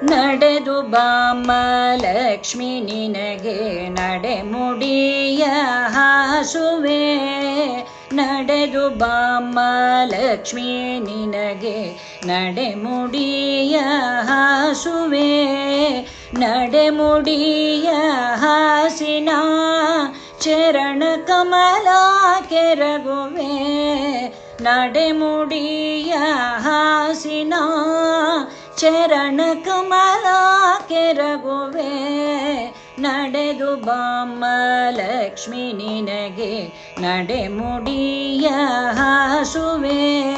ನಡೆದು ಬಾಮ್ಮ ಲಕ್ಷ್ಮಿ ನಿನಗೆ ನಡೆಮುಡಿಯ ಹಾಸುವೆ. ನಡೆದು ಬಾಮ್ಮ ಲಕ್ಷ್ಮಿ ನಿನಗೆ ನಡೆಮುಡಿಯ ಹಾಸುವೆ. ನಡೆಮುಡಿಯ ಹಾಸಿನ ಚರಣ ಕಮಲ ಕೆರಗುವೆ. ನಡೆಮುಡಿಯ ಹಾಸಿನ ಚರಣ ಕಮಲ ಕೆರಗುವೆ. ನಡೆದು ಬಾಮ್ಮ ಲಕ್ಷ್ಮಿ ನಿನಗೆ ನಡೆಮುಡಿಯ ಹಾಸುವೆ.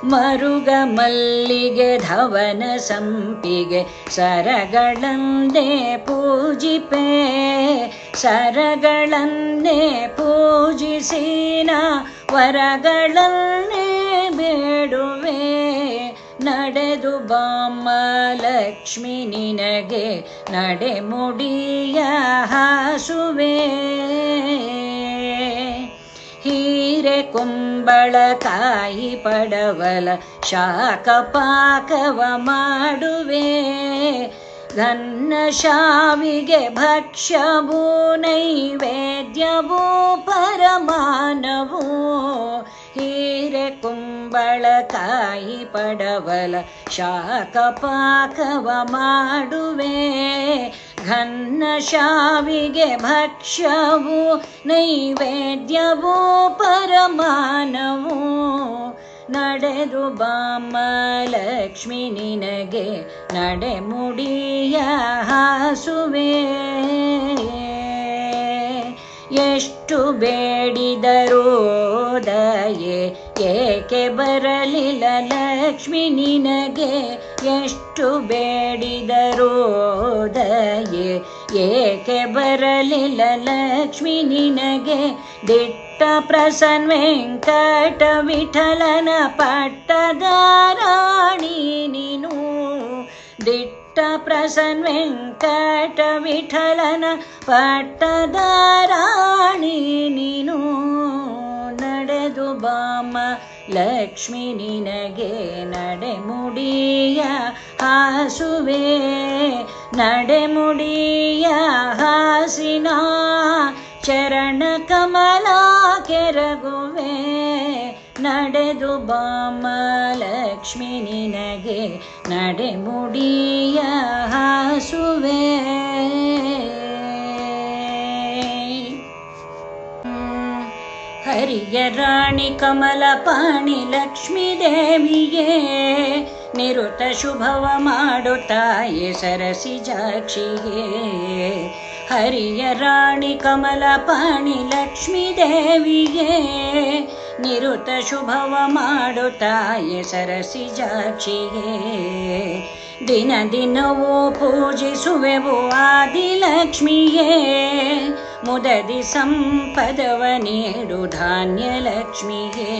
ಮರುಗ ಮಲ್ಲಿಗೆ ಧವನ ಸಂಪಿಗೆ ಸರಗಳಂದೇ ಪೂಜಿಪೆ. ಸರಗಳನ್ನೇ ಪೂಜಿಸಿನ ವರಗಳನ್ನೇ ಬೇಡುವೆ. ನಡೆದು ಬಾಮ್ಮ ಲಕ್ಷ್ಮಿ ನಿನಗೆ ನಡೆಮುಡಿಯ ಹಾಸುವೆ. ಹೀರೆ ಕುಂಬಳಕಾಯಿ ಪಡವಲ ಶಾಖ ಪಾಕವ ಮಾಡುವೆ. ಘನ್ನ ಶಾವಿಗೆ ಭಕ್ಷ್ಯವೂ ನೈವೇದ್ಯವೂ ಪರಮಾನವೂ. ಹೀರೆ ಕುಂಬಳಕಾಯಿ ಪಡವಲ ಶಾಖ ಪಾಕವ ಮಾಡುವೆ. ಘನ್ನ ಶಾವಿಗೆ ಭಕ್ಷ್ಯವೂ ನೈವೇದ್ಯವೂ ಪರಮಾನವೂ. ನಡೆದು ಬಾಮ್ಮ ಲಕ್ಷ್ಮಿ ನಿನಗೆ ನಡೆಮುಡಿಯ ಹಾಸುವೆ. ಎಷ್ಟು ಬೇಡಿದರೂ ದಯೆ ಏಕೆ ಬರಲಿಲ್ಲ ಲಕ್ಷ್ಮಿ ನಿನಗೆ. ಎಷ್ಟು ಬೇಡಿದರೂ ದಯೆ ಏಕೆ ಬರಲಿಲ್ಲ ಲಕ್ಷ್ಮಿ ನಿನಗೆ. ದಿಟ್ಟ ಪ್ರಸನ್ನ ವೆಂಕಟ ವಿಠಲನ ಪಟ್ಟದ ರಾಣಿ ನೀನು. ದಿಟ್ಟ ಪ್ರಸನ್ನ ವೆಂಕಟ ವಿಠಲನ ಪಟ್ಟದ ರಾಣಿ ನೀನು. ನಡೆದು ಬಾಮ್ಮ ಲಕ್ಷ್ಮಿ ನಿನಗೆ ನಡೆಮುಡಿಯ ಹಾಸುವೆ. ನಡೆಮುಡಿಯ ಹಾಸಿನ ಚರಣ ಕಮಲ ಕೆರಗುವೆ. ನಡೆದು ಬಾಮ್ಮ ಲಕ್ಷ್ಮಿ ನಿನಗೆ ನಡೆಮುಡಿಯ ಹಾಸುವೆ. ಹರಿಯ ರಾಣಿ ಕಮಲ ಪಾಣಿ ಲಕ್ಷ್ಮೀ ದೇವಿಯೇ ನಿರುತ ಶುಭವ ಮಾಡುತ್ತಾಯೆ ಸರಸಿಜಾಕ್ಷಿಯೇ. ಹರಿಯ ರಾಣಿ ಕಮಲ ಪಾಣಿ ಲಕ್ಷ್ಮೀ ದೇವಿಯೇ ನಿರುತ ಶುಭವ ಮಾಡುತ್ತಾಯೆ ಸರಸಿಜಾಕ್ಷಿಯೇ. ದಿನ ದಿನವೂ ಪೂಜಿಸುವೆವು ಆದಿಲಕ್ಷ್ಮಿಯೇ. ಮುದದಿ ಸಂಪದವ ನೀಡು ಧಾನ್ಯ ಲಕ್ಷ್ಮಿಯೇ.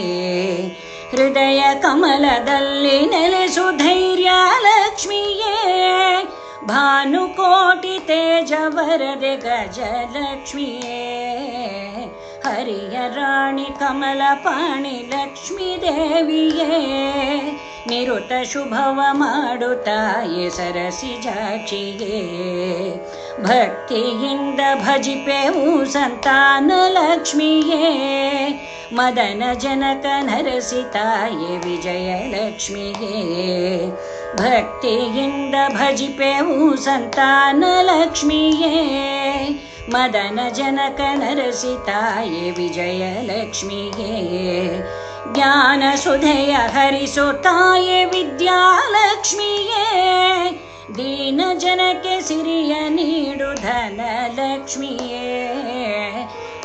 ಹೃದಯ ಕಮಲದಲ್ಲಿ ನೆಲೆಸು ಧೈರ್ಯ ಲಕ್ಷ್ಮಿಯೇ. ಭಾನುಕೋಟಿ ತೇಜ ವರದೆ ಗಜಲಕ್ಷ್ಮಿಯೇ. ಹರಿಯ ರಾಣಿ ಕಮಲ ಪಾಣಿ ಲಕ್ಷ್ಮೀ ದೇವಿಯೇ ನಿರುತ ಶುಭವ ಮಾಡುತ್ತಾಯೆ ಸರಸಿಜಾಕ್ಷಿಯೇ. ಭಕ್ತಿಯಿಂದ ಭಜಿಪೆವು ಸಂತಾನ ಲಕ್ಷ್ಮಿಯೇ. ಮದನ ಜನಕ ನರಸಿತಾಯೆ ವಿಜಯಲಕ್ಷ್ಮಿಯೇ. ಭಕ್ತಿಯಿಂದ ಭಜಿಪೆವು ಸಂತಾನ ಲಕ್ಷ್ಮಿಯೇ. ಮದನ ಜನಕ ನರಸಿತಾಯೆ ವಿಜಯಲಕ್ಷ್ಮಿಯೇ. ಜ್ಞಾನ ಸುಧೆಯ ಹರಿಸುತ್ತಾಯೆ ವಿದ್ಯಾಲಕ್ಷ್ಮಿಯೇ. ದೀನ ಜನಕ್ಕೆ ಸಿರಿಯ ನೀಡು ಧನಲಕ್ಷ್ಮಿಯೇ.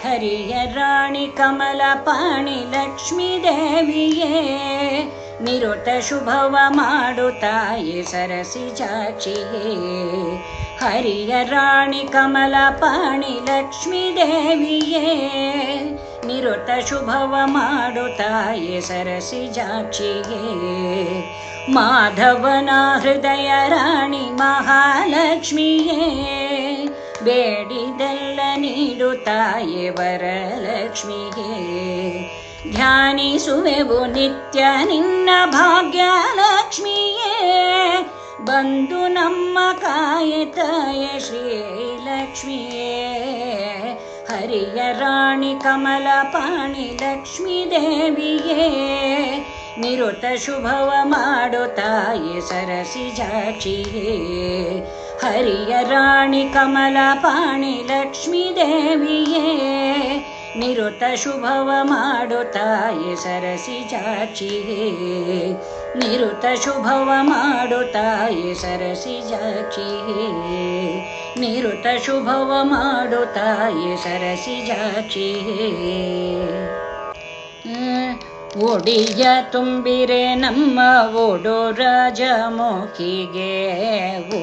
ಹರಿಯ ರಾಣಿ ಕಮಲ ಪಾಣಿ ಲಕ್ಷ್ಮೀ ದೇವಿಯೇ ನಿರುತ ಶುಭವ ಮಾಡುತ್ತಾಯೆ ಸರಸಿಜಾಕ್ಷಿಯೇ. ಹರಿಯ ರಾಣಿ ಕಮಲ ಪಾಣಿ ಲಕ್ಷ್ಮೀ ದೇವಿಯೇ ನಿರುತ ಶುಭವ ಮಾಡುತ್ತಾಯೆ ಸರಸಿಜಾಕ್ಷಿಯೇ. ಮಾಧವನ ಹೃದಯ ರಾಣಿ ಮಹಾಲಕ್ಷ್ಮಿಯೇ ಬೇಡಿದೆಲ್ಲ ನೀಡುತ್ತಾಯೆ ವರಲಕ್ಷ್ಮಿಯೇ. ಧ್ಯಾನಿಸುವೆವು ನಿತ್ಯ ನಿನ್ನ ಭಾಗ್ಯಲಕ್ಷ್ಮಿಯೇ. ಬಂದು ನಮ್ಮ ಕಾಯತಾಯ ಶ್ರೀಲಕ್ಷ್ಮಿಯೇ. ಹರಿಯ ರಾಣಿ ಕಮಲಪಾಣಿ ಲಕ್ಷ್ಮೀ ದೇವಿಯೇ. ನಿರುತ ಶುಭವ ಮಾಡು ತಾಯಿ ಸರಸಿಜಾಕ್ಷಿಯೇ. ಹರಿಯ ರಾಣಿ ಕಮಲಪಾಣಿ ಲಕ್ಷ್ಮೀ ದೇವಿಯೇ. ನಿರುತ ಶುಭವ ಮಾಡು ತಾಯಿ ಸರಸಿಜಾಕ್ಷಿಯೇ. ನಿರುತ ಶುಭವ ಮಾಡು ತಾಯಿ ಸರಸಿಜಾಕ್ಷಿಯೇ. ನಿರುತ ಶುಭವ ಮಾಡು ತಾಯಿ ಸರಸಿಜಾಕ್ಷಿಯೇ. ಒಡಿಯ ತುಂಬಿರೆ ನಮ್ಮ ಓಡೋ ರಾಜಮುಖಿಗೆ.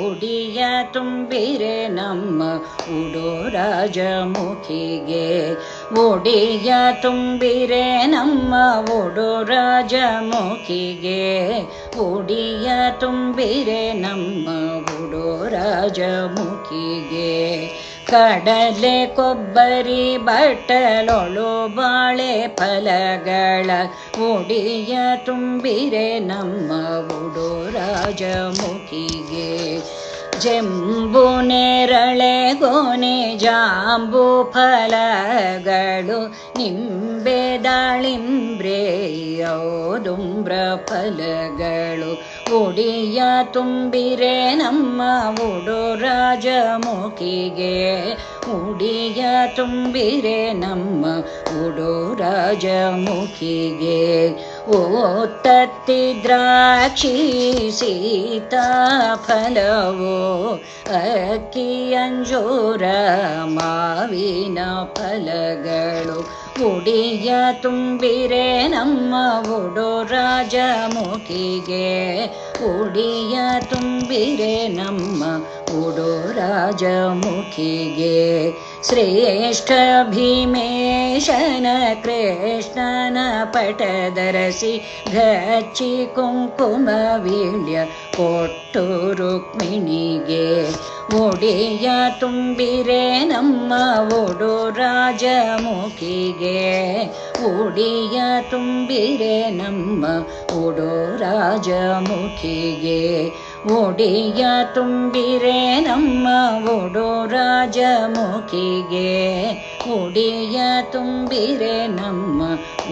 ಒಡಿಯ ತುಂಬಿರೆ ನಮ್ಮ ಉಡೋ ರಾಜಮುಖಿಗೆ. ಒಡಿಯ ತುಂಬಿರೆ ನಮ್ಮ ಓಡೋ ರಾಜಮುಖಿಗೆ. ಒಡಿಯ ತುಂಬಿರೆ ನಮ್ಮ ಉಡೋ ರಾಜಮುಖಿಗೆ. ಕಡಲೆ ಕೊಬ್ಬರಿ ಬಟ್ಟಲೊಳು ಬಾಳೆ ಫಲಗಳ ಒಡಿಯ ತುಂಬಿರೆ ನಮ್ಮ ಉಡೋ ರಾಜಮುಖಿಗೆ. ಜಂಬು ನೇರಳೆ ಗೋನೆ ಜಾಂಬು ಫಲಗಳು ನಿಂಬೆ ದಾಳಿಂಬ್ರೆ ಔದುಂಬ್ರ ಫಲಗಳು ಒಡಿಯ ತುಂಬಿರೆ ನಮ್ಮ ಉಡೋ ರಾಜಮುಖಿಗೆ. ಉಡಿಯ ತುಂಬಿರೆ ನಮ್ಮ ಉಡೋ ರಾಜಮುಖಿಗೆ. ಓ ತತ್ತಿ ದ್ರಾಕ್ಷಿ ಸೀತಾಫಲವೋ ಅಕ್ಕಿ ಅಂಜೂರ ಮಾವಿನ ಫಲಗಳು ಉಡಿಯ ತುಂಬಿರೆ ನಮ್ಮ ಉಡೋ ರಾಜಮುಖಿಗೆ. ಉಡಿಯ ತುಂಬಿರೆ ನಮ್ಮ ಉಡೋ ರಾಜಮುಖಿಗೆ. ಶ್ರೇಷ್ಠ ಭೀಮೇಶನ ಕೃಷ್ಣನ ಪಟದರಸಿ ಗಚ್ಚಿ ಕುಂಕುಮ ವೀಳ್ಯ ಕೊಟ್ಟು ರುಕ್ಮಿಣಿಗೆ. ಒಡಿಯ ತುಂಬಿರೆ ನಮ್ಮ ಉಡೋ ರಾಜಮುಖಿಗೆ. ಒಡಿಯ ತುಂಬಿರೆ ನಮ್ಮ ಉಡೋ ರಾಜಮುಖಿಗೆ. ಒಡಿಯ ತುಂಬಿರೆ ನಮ್ಮ ಉಡೋ ರಾಜಮುಖಿಗೆ. ಒಡಿಯ ತುಂಬಿರೆ ನಮ್ಮ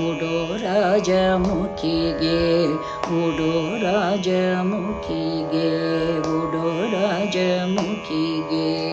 ಉಡೋ ರಾಜಮುಖಿಗೆ. ಉಡೋ ರಾಜಮುಖಿಗೆ. ಉಡೋ ರಾಜಮುಖಿಗೆ.